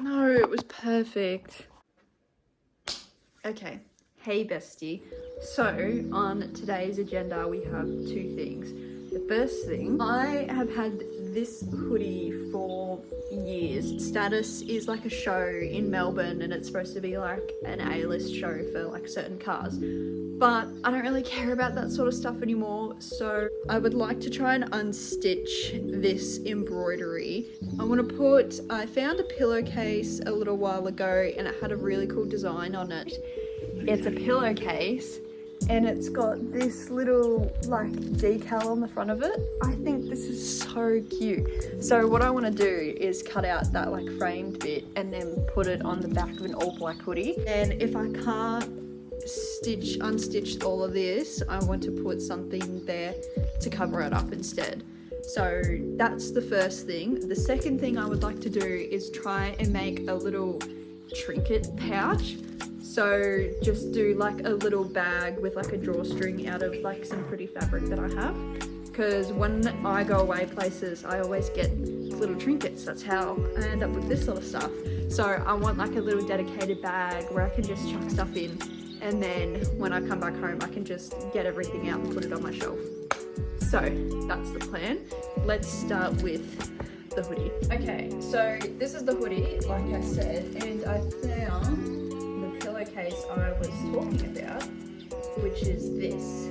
No, it was perfect. Okay, hey bestie. So on today's agenda we have two things. The first thing, I have had this hoodie for years. Status is like a show in Melbourne and it's supposed to be like an A-list show for like certain cars. But I don't really care about that sort of stuff anymore, so I would like to try and unstitch this embroidery. I found a pillowcase a little while ago and it had a really cool design on it. It's a pillowcase and it's got this little like decal on the front of it. I think this is so cute. So what I want to do is cut out that like framed bit and then put it on the back of an all black hoodie. And if I can't unstitch all of this, I want to put something there to cover it up instead. So that's the first thing. The second thing I would like to do is try and make a little trinket pouch. So just do like a little bag with like a drawstring out of like some pretty fabric that I have, because when I go away places I always get little trinkets. That's how I end up with this sort of stuff. So I want like a little dedicated bag where I can just chuck stuff in, and then when I come back home I can just get everything out and put it on my shelf. So that's the plan. Let's start with the hoodie. Okay, so this is the hoodie, like I said, and I found the pillowcase I was talking about, which is this.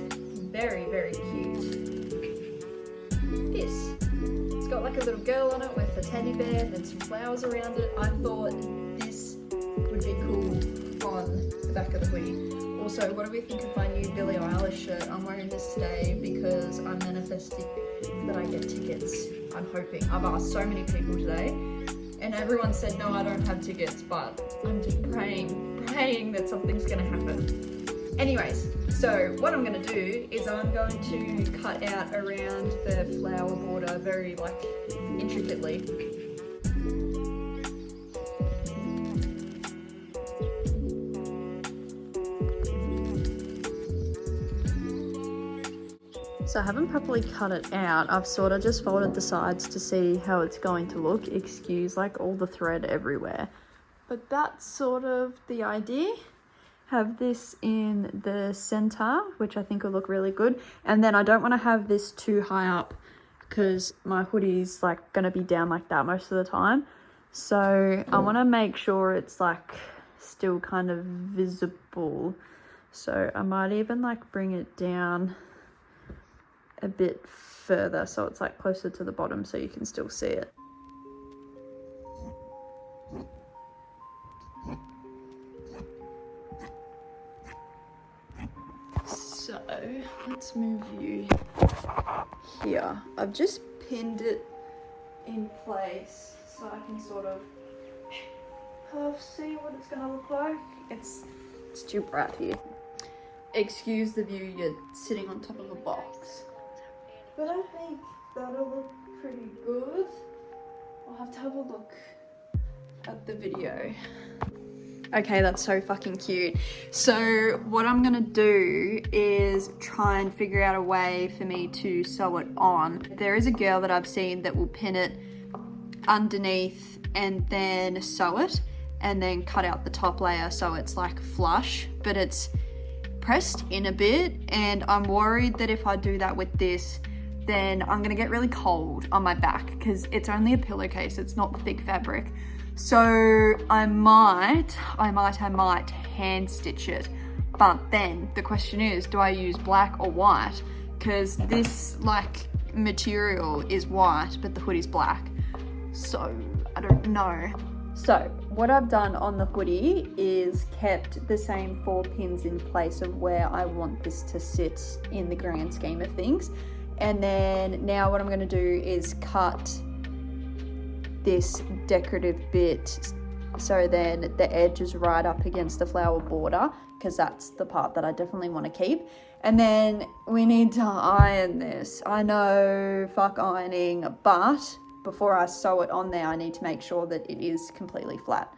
Very, very cute. This. It's got like a little girl on it with a teddy bear and some flowers around it. I thought this would be cool on the back of the hoodie. Also, what do we think of my new Billie Eilish shirt? I'm wearing this today because I'm manifesting that I get tickets. I'm hoping. I've asked so many people today and everyone said, no, I don't have tickets, but I'm just praying that something's gonna happen. Anyways, so what I'm gonna do is I'm going to cut out around the flower border very like intricately. So I haven't properly cut it out. I've sort of just folded the sides to see how it's going to look. Excuse like all the thread everywhere. But that's sort of the idea. Have this in the center, which I think will look really good. And then I don't want to have this too high up because my hoodie's like going to be down like that most of the time. So I want to make sure it's like still kind of visible. So I might even like bring it down a bit further so it's like closer to the bottom so you can still see it. So let's move you here. I've just pinned it in place so I can sort of half see what it's gonna look like. It's too bright here. Excuse the view, you're sitting on top of a box. But I think that'll look pretty good. I'll have to have a look at the video. Okay, that's so fucking cute. So what I'm gonna do is try and figure out a way for me to sew it on. There is a girl that I've seen that will pin it underneath and then sew it and then cut out the top layer so it's like flush, but it's pressed in a bit, and I'm worried that if I do that with this, then I'm gonna get really cold on my back because it's only a pillowcase, it's not thick fabric. So I might hand stitch it. But then the question is, do I use black or white? Because this like material is white, but the hoodie's black. So I don't know. So what I've done on the hoodie is kept the same 4 pins in place of where I want this to sit in the grand scheme of things. And then now what I'm going to do is cut this decorative bit so then the edge is right up against the flower border, because that's the part that I definitely want to keep. And then we need to iron this. I know, fuck ironing, but before I sew it on there, I need to make sure that it is completely flat.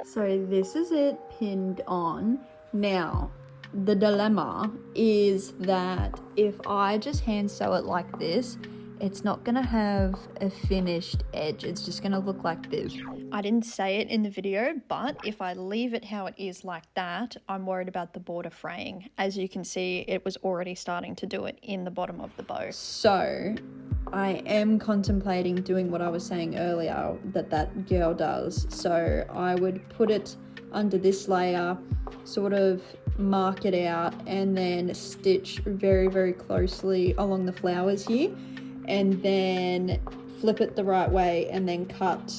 So this is it pinned on. Now, the dilemma is that if I just hand sew it like this, it's not gonna have a finished edge. It's just gonna look like this. I didn't say it in the video, but if I leave it how it is like that, I'm worried about the border fraying. As you can see, it was already starting to do it in the bottom of the bow. So I am contemplating doing what I was saying earlier that girl does. So I would put it under this layer, sort of mark it out, and then stitch very, very closely along the flowers here, and then flip it the right way and then cut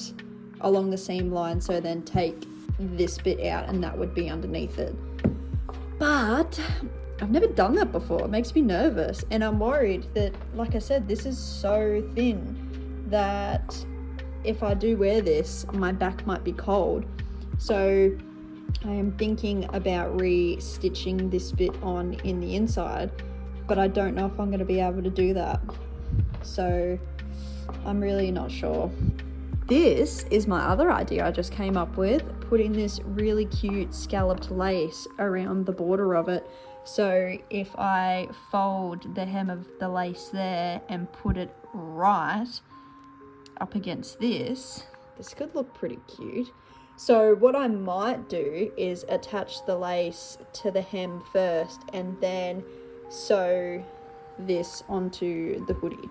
along the seam line, so then take this bit out and that would be underneath it. But I've never done that before. It makes me nervous, and I'm worried that, like I said, this is so thin that if I do wear this, my back might be cold. So I am thinking about re-stitching this bit on in the inside, but I don't know if I'm going to be able to do that. So I'm really not sure. This is my other idea I just came up with, putting this really cute scalloped lace around the border of it. So if I fold the hem of the lace there and put it right up against this could look pretty cute. So what I might do is attach the lace to the hem first and then sew this onto the hoodie.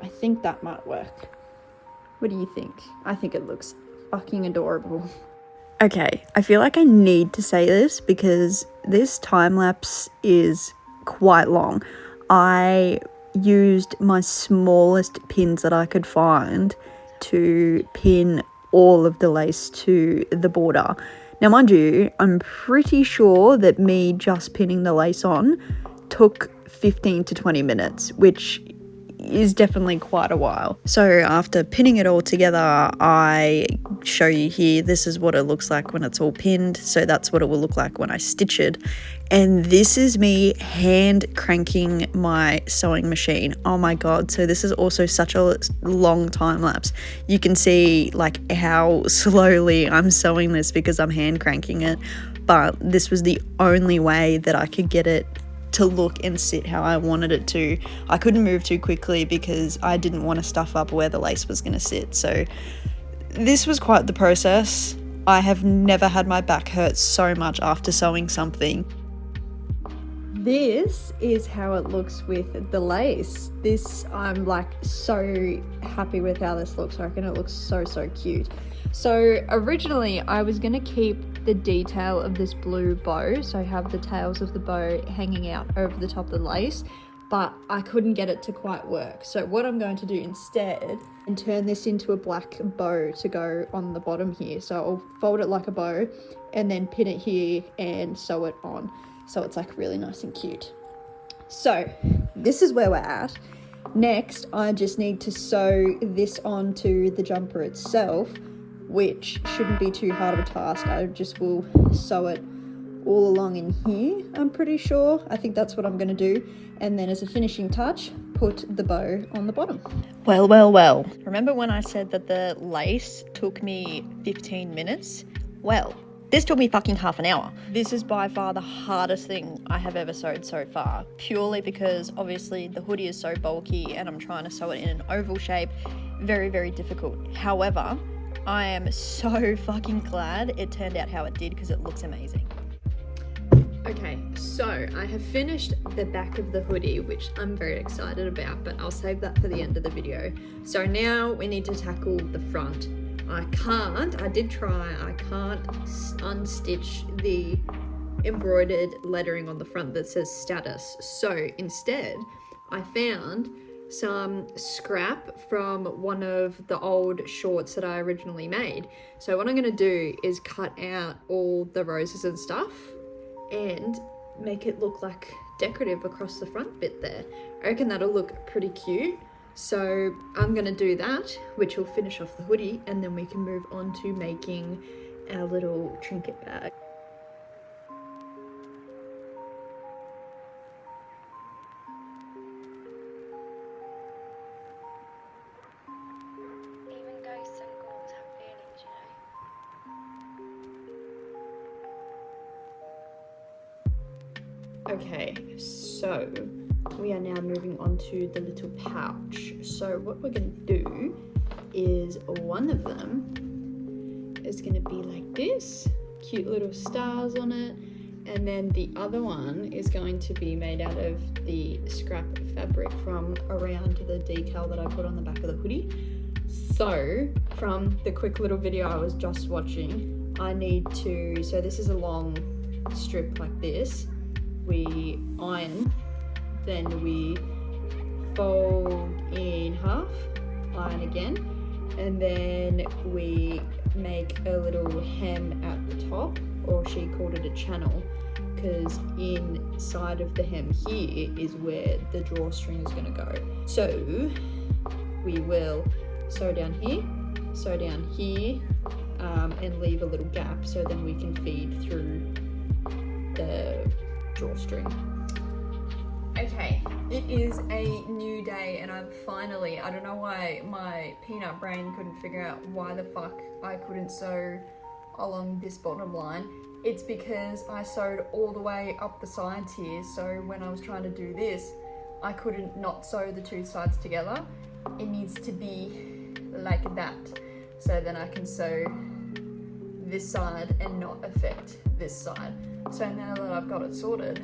I think that might work. What do you think? I think it looks fucking adorable. Okay, I feel like I need to say this because this time lapse is quite long. I used my smallest pins that I could find to pin all of the lace to the border. Now, mind you, I'm pretty sure that me just pinning the lace on took 15 to 20 minutes, which is definitely quite a while. So after pinning it all together, I show you here, this is what it looks like when it's all pinned. So that's what it will look like when I stitch it. And this is me hand cranking my sewing machine. Oh my God. So this is also such a long time lapse. You can see like how slowly I'm sewing this because I'm hand cranking it. But this was the only way that I could get it to look and sit how I wanted it to. I couldn't move too quickly because I didn't want to stuff up where the lace was going to sit. So this was quite the process. I have never had my back hurt so much after sewing something. This is how it looks with the lace. This, I'm like so happy with how this looks. I reckon it looks so cute. So originally I was going to keep the detail of this blue bow, so have the tails of the bow hanging out over the top of the lace, but I couldn't get it to quite work. So what I'm going to do instead and turn this into a black bow to go on the bottom here. So I'll fold it like a bow and then pin it here and sew it on, so it's like really nice and cute. So this is where we're at. Next, I just need to sew this onto the jumper itself, which shouldn't be too hard of a task. I just will sew it all along in here, I'm pretty sure. I think that's what I'm going to do. And then as a finishing touch, put the bow on the bottom. Well. Remember when I said that the lace took me 15 minutes? Well, this took me fucking half an hour. This is by far the hardest thing I have ever sewed so far, purely because obviously the hoodie is so bulky and I'm trying to sew it in an oval shape. Very difficult. However, I am so fucking glad it turned out how it did because it looks amazing. Okay, so I have finished the back of the hoodie, which I'm very excited about, but I'll save that for the end of the video. So now we need to tackle the front. I can't unstitch the embroidered lettering on the front that says status. So instead, I found some scrap from one of the old shorts that I originally made. So what I'm going to do is cut out all the roses and stuff and make it look like decorative across the front bit there. I reckon that'll look pretty cute. So I'm going to do that, which will finish off the hoodie, and then we can move on to making our little trinket bag. Even ghosts and ghouls have feelings, you know. Okay, so we are now moving on to the little pouch. So what we're gonna do is one of them is gonna be like this, cute little stars on it, and then the other one is going to be made out of the scrap fabric from around the decal that I put on the back of the hoodie. So from the quick little video I was just watching, I need to, so this is a long strip like this, we iron, then we fold in half, iron again, and then we make a little hem at the top, or she called it a channel, because inside of the hem here is where the drawstring is going to go. So we will sew down here, and leave a little gap so then we can feed through the drawstring. Okay, it is a new day and I've finally, I don't know why my peanut brain couldn't figure out why the fuck I couldn't sew along this bottom line. It's because I sewed all the way up the sides here, so when I was trying to do this, I couldn't not sew the two sides together. It needs to be like that, so then I can sew this side and not affect this side. So now that I've got it sorted,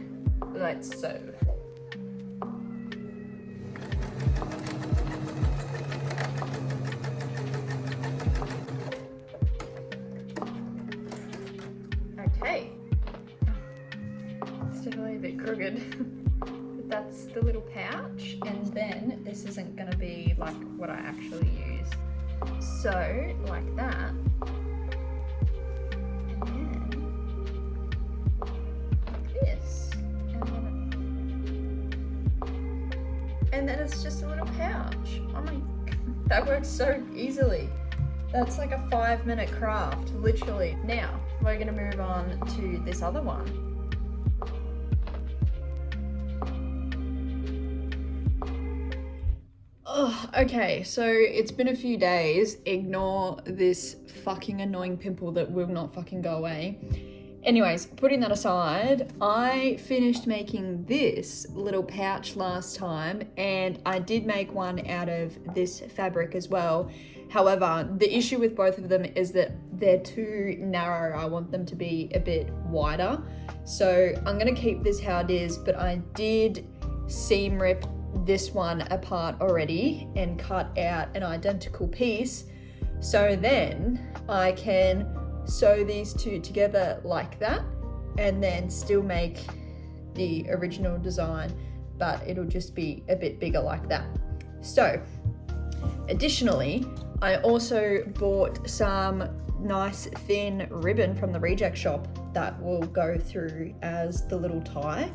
let's sew. Okay, it's definitely a bit crooked, but that's the little pouch, and then this isn't gonna be like what I actually use. So, like that, and then like this, and then it's just a little pouch. Oh my, that works so easily. That's like a 5-minute craft, literally. Now, we're gonna move on to this other one. Oh, okay, so it's been a few days. Ignore this fucking annoying pimple that will not fucking go away. Anyways, putting that aside, I finished making this little pouch last time, and I did make one out of this fabric as well. However, the issue with both of them is that they're too narrow. I want them to be a bit wider. So I'm gonna keep this how it is, but I did seam rip this one apart already and cut out an identical piece. So then I can sew these two together like that and then still make the original design, but it'll just be a bit bigger like that. So additionally, I also bought some nice thin ribbon from the reject shop that will go through as the little tie.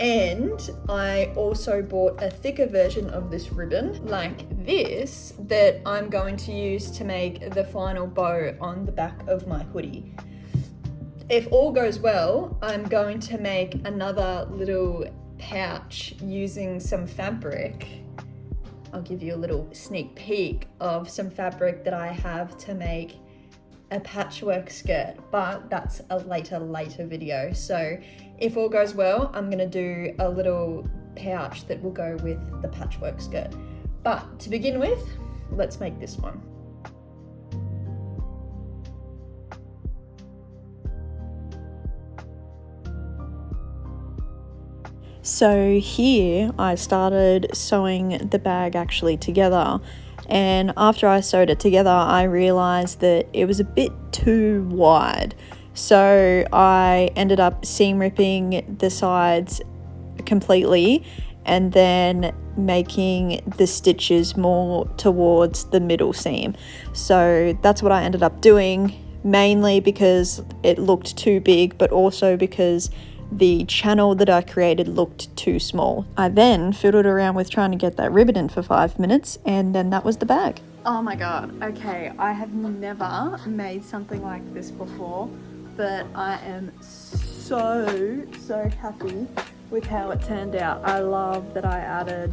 And I also bought a thicker version of this ribbon like this that I'm going to use to make the final bow on the back of my hoodie. If all goes well, I'm going to make another little pouch using some fabric. I'll give you a little sneak peek of some fabric that I have to make a patchwork skirt, but that's a later video. So if all goes well, I'm gonna do a little pouch that will go with the patchwork skirt. But to begin with, let's make this one. So here I started sewing the bag actually together, and after I sewed it together I realized that it was a bit too wide. So I ended up seam ripping the sides completely and then making the stitches more towards the middle seam. So that's what I ended up doing, mainly because it looked too big, but also because the channel that I created looked too small. I then fiddled around with trying to get that ribbon in for 5 minutes, and then that was the bag. Oh my god, okay, I have never made something like this before, but I am so happy with how it turned out. I love that I added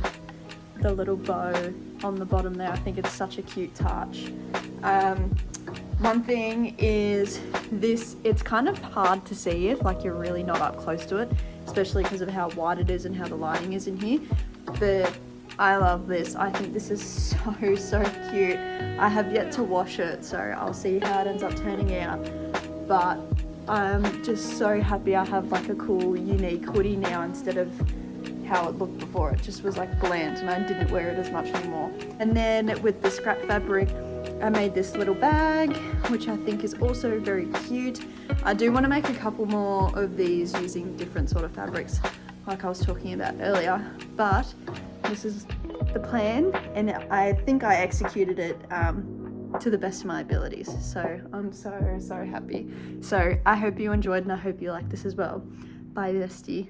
the little bow on the bottom there. I think it's such a cute touch. One thing is this, it's kind of hard to see if like you're really not up close to it. especially because of how wide it is and how the lighting is in here. But I love this. I think this is so cute. I have yet to wash it, so I'll see how it ends up turning out. But I'm just so happy I have like a cool, unique hoodie now instead of how it looked before. It just was like bland and I didn't wear it as much anymore. And then with the scrap fabric, I made this little bag, which I think is also very cute. I do want to make a couple more of these using different sort of fabrics like I was talking about earlier, but this is the plan and I think I executed it to the best of my abilities. So I'm so happy. So I hope you enjoyed and I hope you like this as well. Bye, bestie.